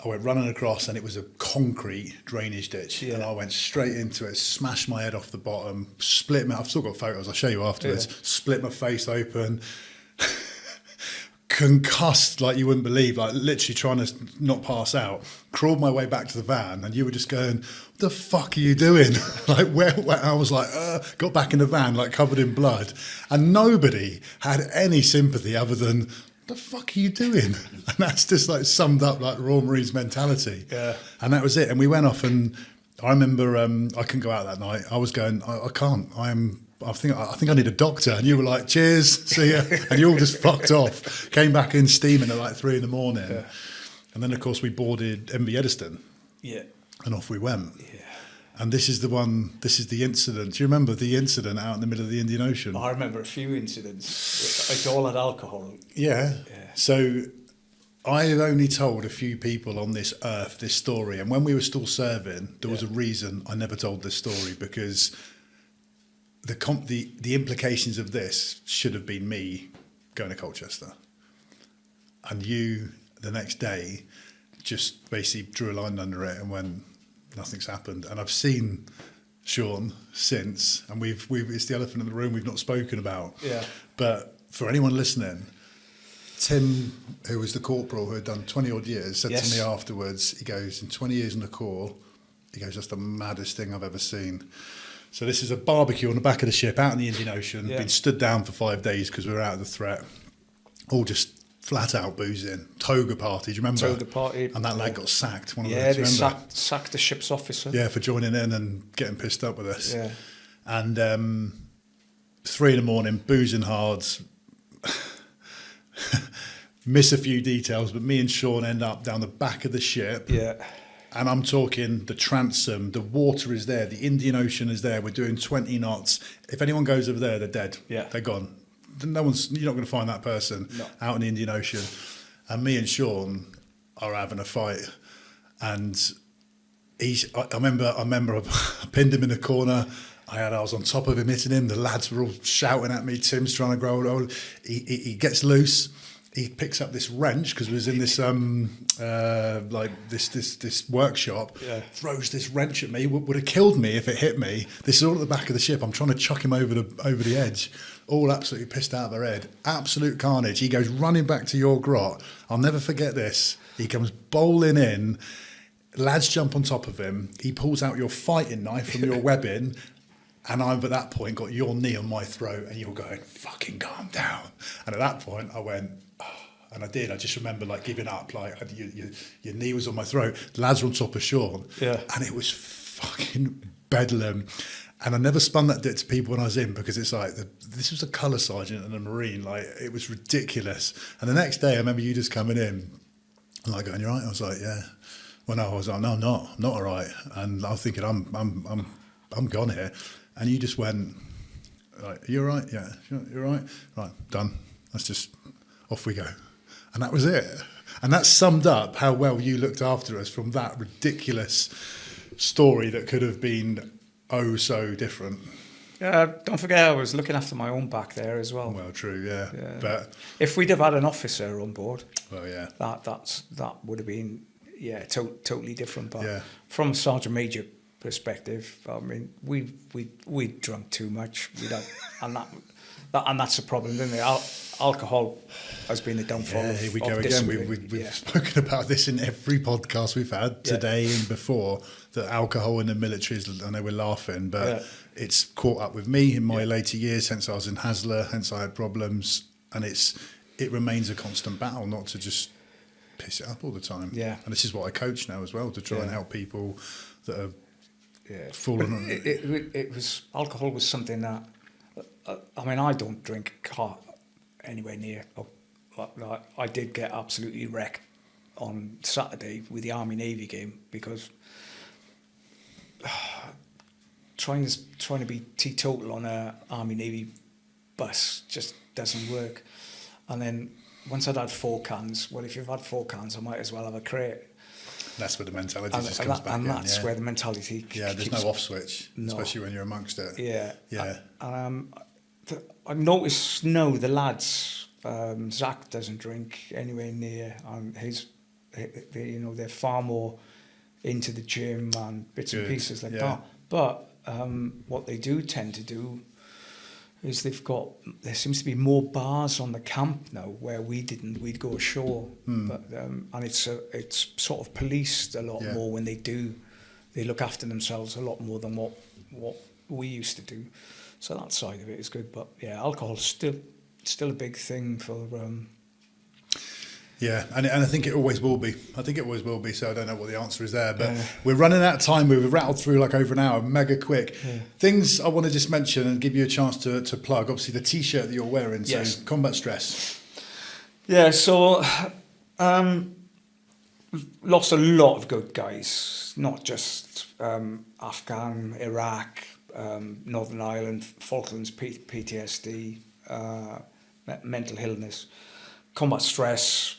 I went running across, and it was a concrete drainage ditch. Yeah. And I went straight into it, smashed my head off the bottom, split my, I've still got photos, I'll show you afterwards, split my face open, concussed like you wouldn't believe, like literally trying to not pass out, crawled my way back to the van, and you were just going, what the fuck are you doing? Like where I was like, got back in the van like covered in blood, and nobody had any sympathy other than, what the fuck are you doing? And that's just like summed up like Royal Marines mentality. Yeah. And that was it. And we went off, and I remember I couldn't go out that night. I was going, I can't, I think I need a doctor. And you were like, cheers, see ya. And you all just fucked off. Came back in steaming at like 3 a.m. Yeah. And then, of course, we boarded MV Eddiston. Yeah. And off we went. Yeah. And this is the incident. Do you remember the incident out in the middle of the Indian Ocean? I remember a few incidents. It's all had alcohol. Yeah. Yeah. So I've only told a few people on this earth this story. And when we were still serving, there was a reason I never told this story, because the implications of this should have been me going to Colchester, and you the next day just basically drew a line under it and went, nothing's happened. And I've seen Sean since, and we've it's the elephant in the room we've not spoken about. Yeah. But for anyone listening, Tim, who was the corporal who had done 20 odd years, said to me afterwards, he goes, in 20 years in the Corps, he goes, that's the maddest thing I've ever seen. So this is a barbecue on the back of the ship out in the Indian Ocean, been stood down for 5 days because we were out of the threat, all just flat out boozing. Toga party, do you remember? Toga party. And that lad got sacked. They sacked the ship's officer. Yeah, for joining in and getting pissed up with us. Yeah. And 3 a.m, boozing hard, miss a few details, but me and Sean end up down the back of the ship. Yeah. And I'm talking the transom, the water is there, the Indian Ocean is there, we're doing 20 knots. If anyone goes over there, they're dead. Yeah. They're gone. You're not going to find that person out in the Indian Ocean. And me and Sean are having a fight. And I remember I pinned him in a corner. I was on top of him, hitting him. The lads were all shouting at me. Tim's trying to grow. He gets loose. He picks up this wrench because we was in this this workshop. Yeah. Throws this wrench at me. Would have killed me if it hit me. This is all at the back of the ship. I'm trying to chuck him over the edge. All absolutely pissed out of their head. Absolute carnage. He goes running back to your grot. I'll never forget this. He comes bowling in. Lads jump on top of him. He pulls out your fighting knife from your webbing. And I've at that point got your knee on my throat, and you're going, fucking calm down. And at that point, I went, oh, and I did. I just remember like giving up. Like your knee was on my throat. The lads were on top of Sean, and it was fucking bedlam. And I never spun that bit to people when I was in, because it's like this was a colour sergeant and a Marine. Like it was ridiculous. And the next day, I remember you just coming in and like going, "You all right?" I was like, "Yeah." Well, no, I was like, "No, I'm not all right." And I was thinking, I'm gone here. And you just went, like, "You're right, yeah, you're right, right, done. Let's just off we go." And that was it. And that summed up how well you looked after us from that ridiculous story that could have been oh so different. Don't forget, I was looking after my own back there as well. Well, true, yeah. But if we'd have had an officer on board, well, yeah, that would have been totally different. But yeah. from a sergeant major perspective, I mean, we drunk too much. And that's the problem, isn't it? Alcohol has been the downfall. Yeah, here we go again. We've spoken about this in every podcast we've had today and before, that alcohol in the military is, I know we're laughing, but it's caught up with me in my later years, hence I was in Hasler, hence I had problems, and it remains a constant battle not to just piss it up all the time. Yeah. And this is what I coach now as well, to try and help people that have fallen. It was, alcohol was something that, I mean, I don't drink anywhere near. I did get absolutely wrecked on Saturday with the Army-Navy game, because trying to be teetotal on a Army-Navy bus just doesn't work. And then once I'd had 4 cans, well, if you've had 4 cans, I might as well have a crate. That's where the mentality just comes back in. And that's where the mentality there's no off switch, especially when you're amongst it. Yeah. I noticed, the lads, Zach doesn't drink anywhere near, they're far more into the gym and bits and pieces like that. But what they do tend to do is there seems to be more bars on the camp now where we didn't. We'd go ashore, but and it's sort of policed a lot more when they do. They look after themselves a lot more than what we used to do. So that side of it is good. But yeah, alcohol's still a big thing for. Yeah, and I think it always will be. I think it always will be, so I don't know what the answer is there. But we're running out of time. We've rattled through like over an hour, mega quick. Yeah. Things I want to just mention and give you a chance to plug. Obviously, the T-shirt that you're wearing, so Combat Stress. Yeah, so lost a lot of good guys, not just Afghan, Iraq, Northern Ireland, Falklands, PTSD, mental illness, combat stress.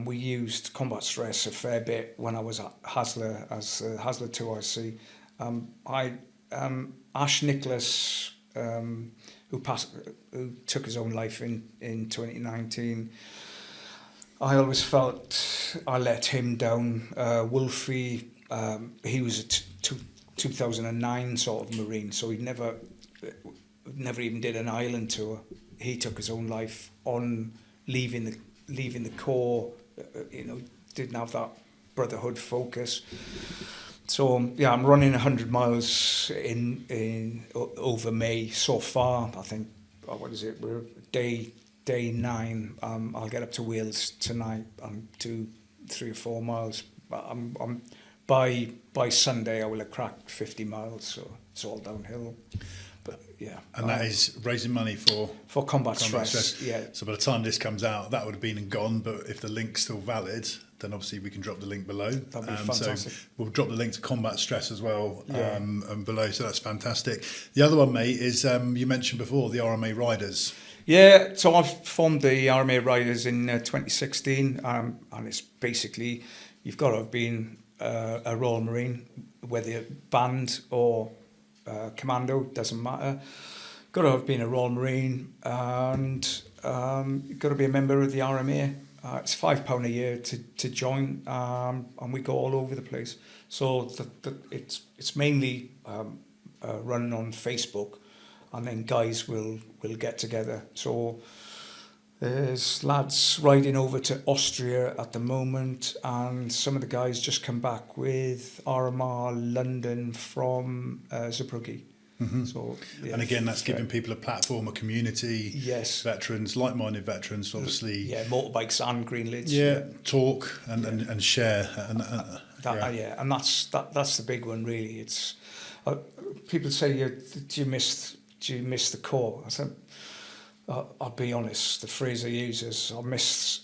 We used combat stress a fair bit when I was at Hasler as Hasler 2IC. Ash Nicholas, who took his own life in 2019. I always felt I let him down. Wolfie, he was a 2009 sort of Marine, so he never even did an island tour. He took his own life on leaving the Corps. Didn't have that Brotherhood focus. So yeah, I'm running 100 miles in over May so far. I think what is it? We're day 9. I'll get up to Wales tonight and do 3 or 4 miles. But I'm by Sunday I will have cracked 50 miles. So it's all downhill. But yeah, and that is raising money for combat stress. Yeah. So by the time this comes out, that would have been and gone. But if the link's still valid, then obviously we can drop the link below. That'd be fantastic. So we'll drop the link to combat stress as well below. So that's fantastic. The other one, mate, is you mentioned before the RMA Riders. Yeah, so I've formed the RMA Riders in 2016, and it's basically you've got to have been a Royal Marine, whether you're band or commando, doesn't matter. Got to have been a Royal Marine, and you've got to be a member of the RMA. It's £5 a year to join, and we go all over the place. So it's mainly run on Facebook, and then guys will get together. So there's lads riding over to Austria at the moment, and some of the guys just come back with RMR London from Zeebrugge. Mm-hmm. So, yeah, and again, that's giving people a platform, a community. Yes, veterans, like-minded veterans, obviously. Yeah, motorbikes and green lids. Yeah, talk and share. And that's the big one, really. It's people say, do you miss the Corps? I said, I'll be honest. The phrase I use is, I miss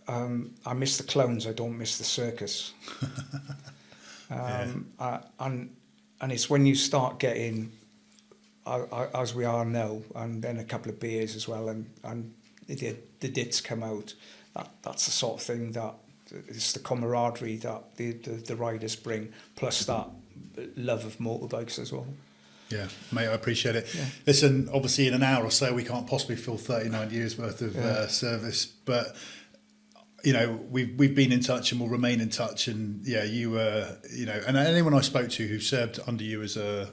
the clowns. I don't miss the circus. And it's when you start getting, as we are now, and then a couple of beers as well, and the dits come out. That's the sort of thing that it's the camaraderie that the riders bring, plus that love of motorbikes as well. Yeah, mate, I appreciate it. Yeah. Listen, obviously in an hour or so we can't possibly fill 39 years worth of service, but we've been in touch and we'll remain in touch. And yeah, you were, and anyone I spoke to who served under you as a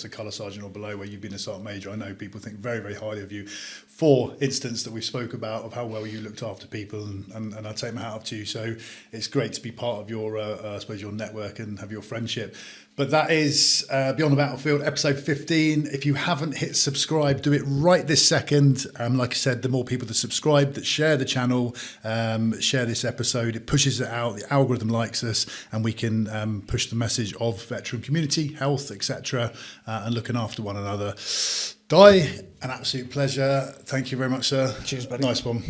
colour sergeant or below, where you've been a sergeant major, I know people think very, very highly of you. For instance that we spoke about of how well you looked after people, and I take my hat off to you. So it's great to be part of your, I suppose, your network and have your friendship. But that is Beyond the Battlefield, episode 15. If you haven't hit subscribe, do it right this second. Like I said, the more people that subscribe, that share the channel, share this episode, it pushes it out, the algorithm likes us, and we can push the message of veteran community, health, etc., and looking after one another. Dai, an absolute pleasure. Thank you very much, sir. Cheers, buddy. Nice one.